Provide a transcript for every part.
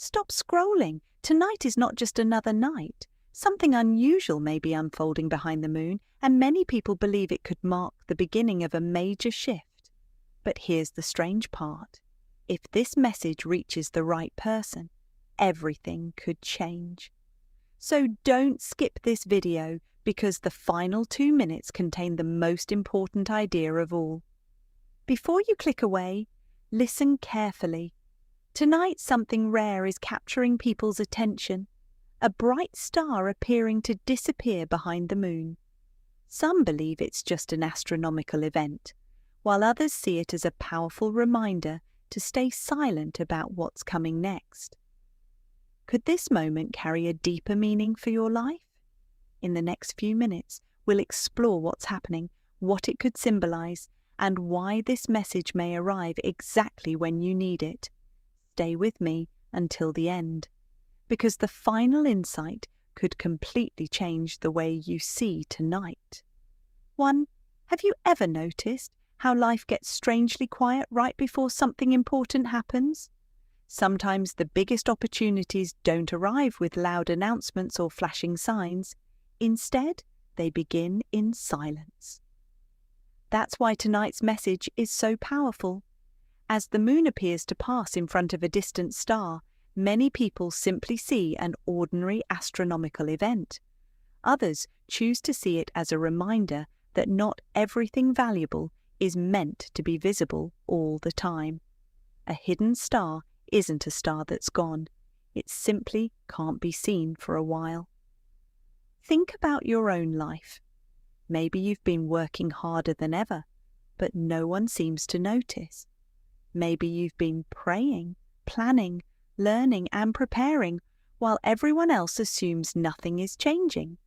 Stop scrolling. Tonight is not just another night. Something unusual may be unfolding behind the moon, and many people believe it could mark the beginning of a major shift. But here's the strange part. If this message reaches the right person, everything could change. So don't skip this video, because the final 2 minutes contain the most important idea of all. Before you click away, listen carefully. Tonight something rare is capturing people's attention. A bright star appearing to disappear behind the moon. Some believe it's just an astronomical event, while others see it as a powerful reminder to stay silent about what's coming next. Could this moment carry a deeper meaning for your life? In the next few minutes, we'll explore what's happening, what it could symbolize, and why this message may arrive exactly when you need it. Stay with me until the end, because the final insight could completely change the way you see tonight. 1. Have you ever noticed how life gets strangely quiet right before something important happens? Sometimes the biggest opportunities don't arrive with loud announcements or flashing signs. Instead, they begin in silence. That's why tonight's message is so powerful. As the moon appears to pass in front of a distant star, many people simply see an ordinary astronomical event. Others choose to see it as a reminder that not everything valuable is meant to be visible all the time. A hidden star isn't a star that's gone. It simply can't be seen for a while. Think about your own life. Maybe you've been working harder than ever, but no one seems to notice. Maybe you've been praying, planning, learning and preparing while everyone else assumes nothing is changing.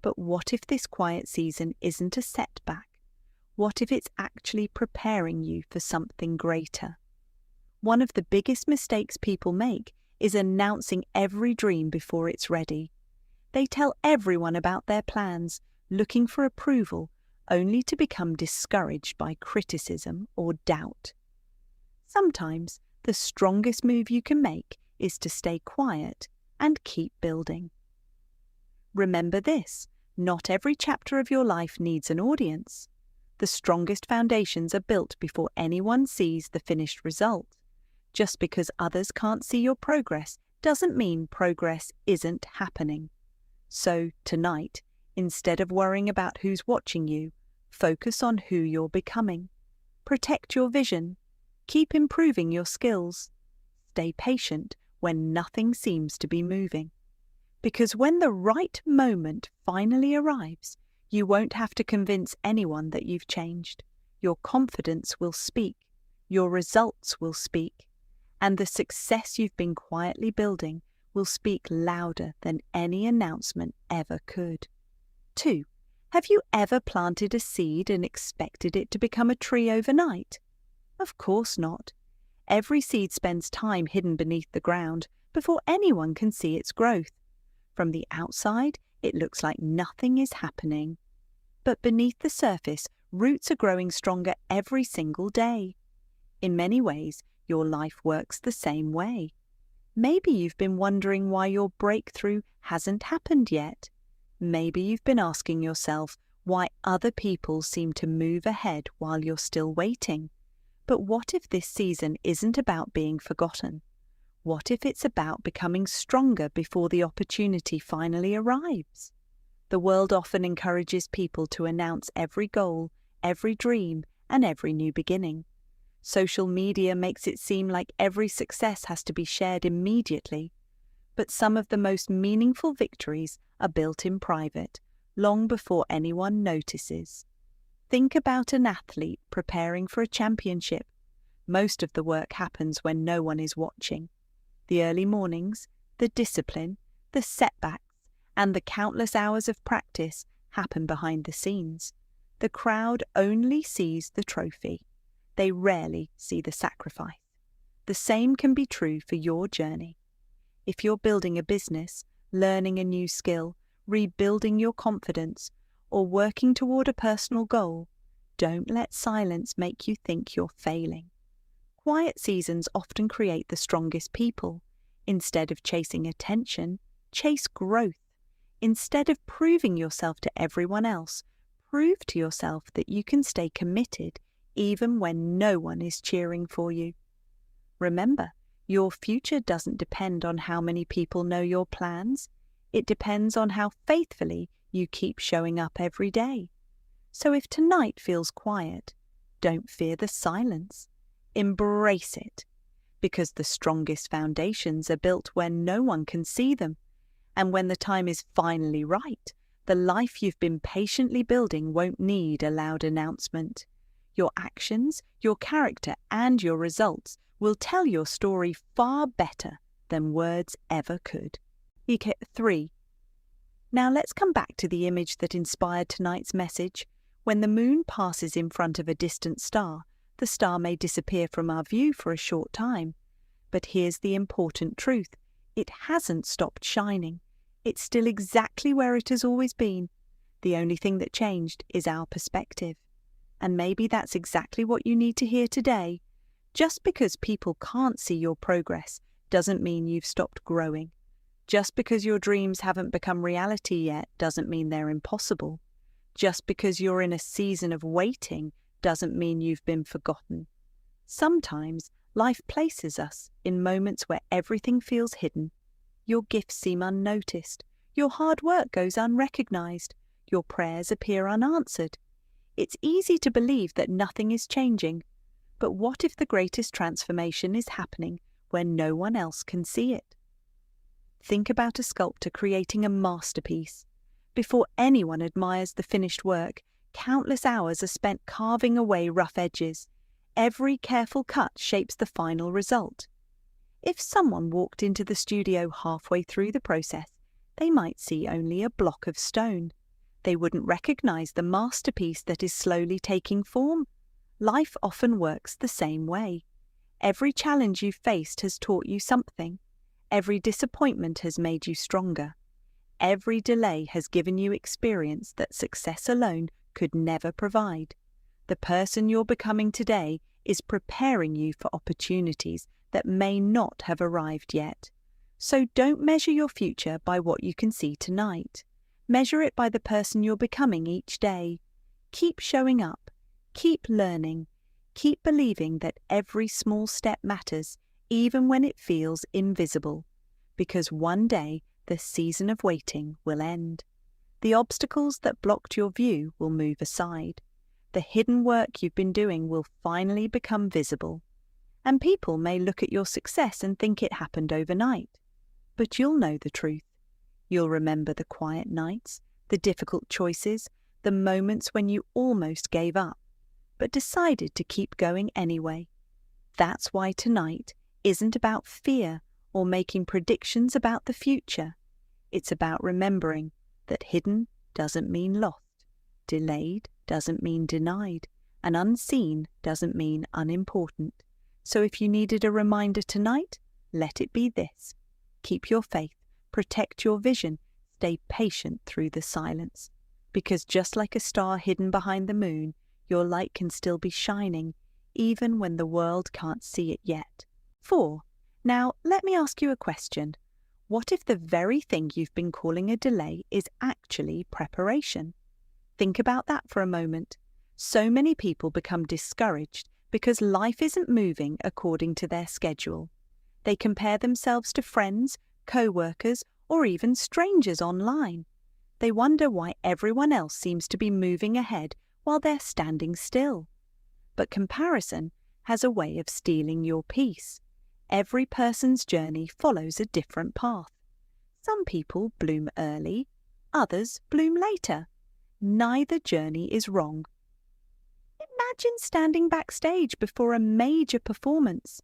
But what if this quiet season isn't a setback? What if it's actually preparing you for something greater? One of the biggest mistakes people make is announcing every dream before it's ready. They tell everyone about their plans, looking for approval, only to become discouraged by criticism or doubt. Sometimes the strongest move you can make is to stay quiet and keep building. Remember this, not every chapter of your life needs an audience. The strongest foundations are built before anyone sees the finished result. Just because others can't see your progress doesn't mean progress isn't happening. So tonight, instead of worrying about who's watching you, focus on who you're becoming. Protect your vision. Keep improving your skills. Stay patient when nothing seems to be moving. Because when the right moment finally arrives, you won't have to convince anyone that you've changed. Your confidence will speak. Your results will speak. And the success you've been quietly building will speak louder than any announcement ever could. 2. Have you ever planted a seed and expected it to become a tree overnight? Of course not. Every seed spends time hidden beneath the ground before anyone can see its growth. From the outside, it looks like nothing is happening. But beneath the surface, roots are growing stronger every single day. In many ways, your life works the same way. Maybe you've been wondering why your breakthrough hasn't happened yet. Maybe you've been asking yourself why other people seem to move ahead while you're still waiting. But what if this season isn't about being forgotten? What if it's about becoming stronger before the opportunity finally arrives? The world often encourages people to announce every goal, every dream, and every new beginning. Social media makes it seem like every success has to be shared immediately. But some of the most meaningful victories are built in private, long before anyone notices. Think about an athlete preparing for a championship. Most of the work happens when no one is watching. The early mornings, the discipline, the setbacks, and the countless hours of practice happen behind the scenes. The crowd only sees the trophy. They rarely see the sacrifice. The same can be true for your journey. If you're building a business, learning a new skill, rebuilding your confidence, or working toward a personal goal, don't let silence make you think you're failing. Quiet seasons often create the strongest people. Instead of chasing attention, chase growth. Instead of proving yourself to everyone else, prove to yourself that you can stay committed even when no one is cheering for you. Remember, your future doesn't depend on how many people know your plans. It depends on how faithfully you keep showing up every day. So if tonight feels quiet, don't fear the silence. Embrace it, because the strongest foundations are built when no one can see them. And when the time is finally right, the life you've been patiently building won't need a loud announcement. Your actions, your character, and your results will tell your story far better than words ever could. 3. Now let's come back to the image that inspired tonight's message. When the moon passes in front of a distant star, the star may disappear from our view for a short time. But here's the important truth. It hasn't stopped shining. It's still exactly where it has always been. The only thing that changed is our perspective. And maybe that's exactly what you need to hear today. Just because people can't see your progress doesn't mean you've stopped growing. Just because your dreams haven't become reality yet doesn't mean they're impossible. Just because you're in a season of waiting doesn't mean you've been forgotten. Sometimes life places us in moments where everything feels hidden. Your gifts seem unnoticed. Your hard work goes unrecognized. Your prayers appear unanswered. It's easy to believe that nothing is changing. But what if the greatest transformation is happening where no one else can see it? Think about a sculptor creating a masterpiece. Before anyone admires the finished work, countless hours are spent carving away rough edges. Every careful cut shapes the final result. If someone walked into the studio halfway through the process, they might see only a block of stone. They wouldn't recognize the masterpiece that is slowly taking form. Life often works the same way. Every challenge you've faced has taught you something. Every disappointment has made you stronger. Every delay has given you experience that success alone could never provide. The person you're becoming today is preparing you for opportunities that may not have arrived yet. So don't measure your future by what you can see tonight. Measure it by the person you're becoming each day. Keep showing up. Keep learning. Keep believing that every small step matters, even when it feels invisible. Because one day, the season of waiting will end. The obstacles that blocked your view will move aside. The hidden work you've been doing will finally become visible. And people may look at your success and think it happened overnight. But you'll know the truth. You'll remember the quiet nights, the difficult choices, the moments when you almost gave up, but decided to keep going anyway. That's why tonight isn't about fear or making predictions about the future. It's about remembering that hidden doesn't mean lost, delayed doesn't mean denied, and unseen doesn't mean unimportant. So if you needed a reminder tonight, let it be this. Keep your faith, protect your vision, stay patient through the silence. Because just like a star hidden behind the moon, your light can still be shining, even when the world can't see it yet. 4. Now, let me ask you a question. What if the very thing you've been calling a delay is actually preparation? Think about that for a moment. So many people become discouraged because life isn't moving according to their schedule. They compare themselves to friends, co-workers, or even strangers online. They wonder why everyone else seems to be moving ahead while they're standing still. But comparison has a way of stealing your peace. Every person's journey follows a different path. Some people bloom early, others bloom later. Neither journey is wrong. Imagine standing backstage before a major performance.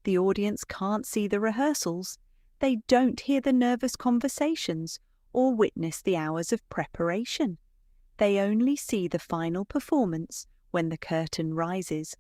The audience can't see the rehearsals. They don't hear the nervous conversations or witness the hours of preparation. They only see the final performance when the curtain rises.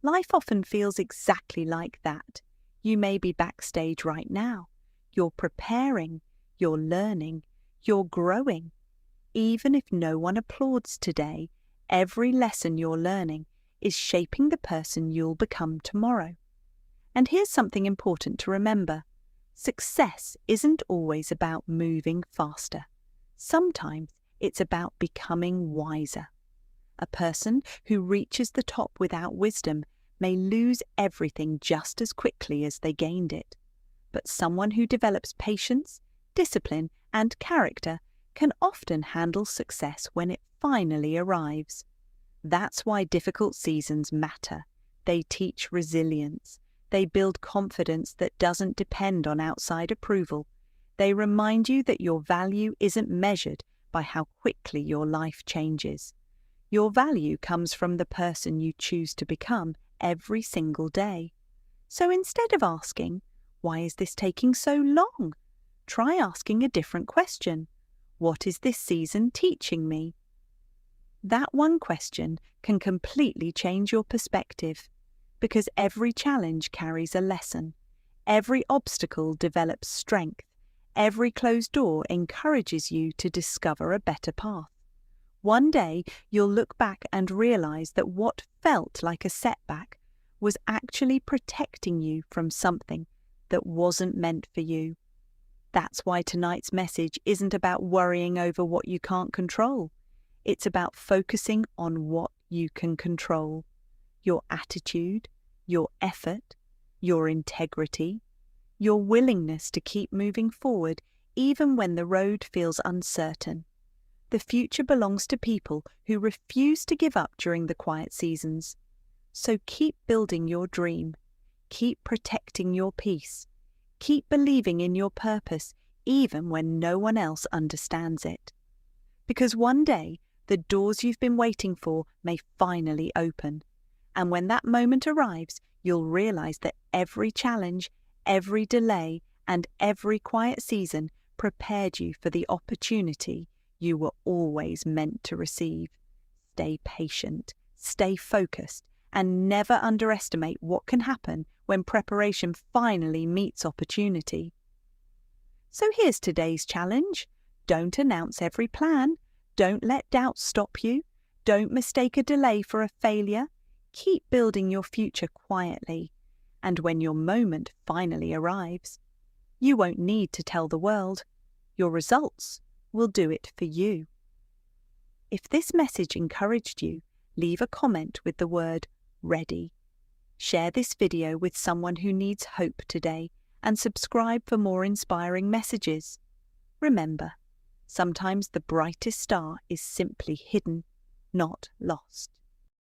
Life often feels exactly like that. You may be backstage right now. You're preparing, you're learning, you're growing. Even if no one applauds today, every lesson you're learning is shaping the person you'll become tomorrow. And here's something important to remember. Success isn't always about moving faster. Sometimes it's about becoming wiser. A person who reaches the top without wisdom may lose everything just as quickly as they gained it. But someone who develops patience, discipline, and character can often handle success when it finally arrives. That's why difficult seasons matter. They teach resilience. They build confidence that doesn't depend on outside approval. They remind you that your value isn't measured by how quickly your life changes. Your value comes from the person you choose to become every single day. So instead of asking, "Why is this taking so long?" try asking a different question. What is this season teaching me? That one question can completely change your perspective, because every challenge carries a lesson. Every obstacle develops strength. Every closed door encourages you to discover a better path. One day, you'll look back and realize that what felt like a setback was actually protecting you from something that wasn't meant for you. That's why tonight's message isn't about worrying over what you can't control. It's about focusing on what you can control. Your attitude, your effort, your integrity, your willingness to keep moving forward even when the road feels uncertain. The future belongs to people who refuse to give up during the quiet seasons. So keep building your dream. Keep protecting your peace. Keep believing in your purpose even when no one else understands it. Because one day, the doors you've been waiting for may finally open. And when that moment arrives, you'll realize that every challenge, every delay, and every quiet season prepared you for the opportunity you were always meant to receive. Stay patient, stay focused, and never underestimate what can happen when preparation finally meets opportunity. So here's today's challenge. Don't announce every plan. Don't let doubt stop you. Don't mistake a delay for a failure. Keep building your future quietly. And when your moment finally arrives, you won't need to tell the world. Your results will do it for you. If this message encouraged you, leave a comment with the word "ready." Share this video with someone who needs hope today and subscribe for more inspiring messages. Remember, sometimes the brightest star is simply hidden, not lost.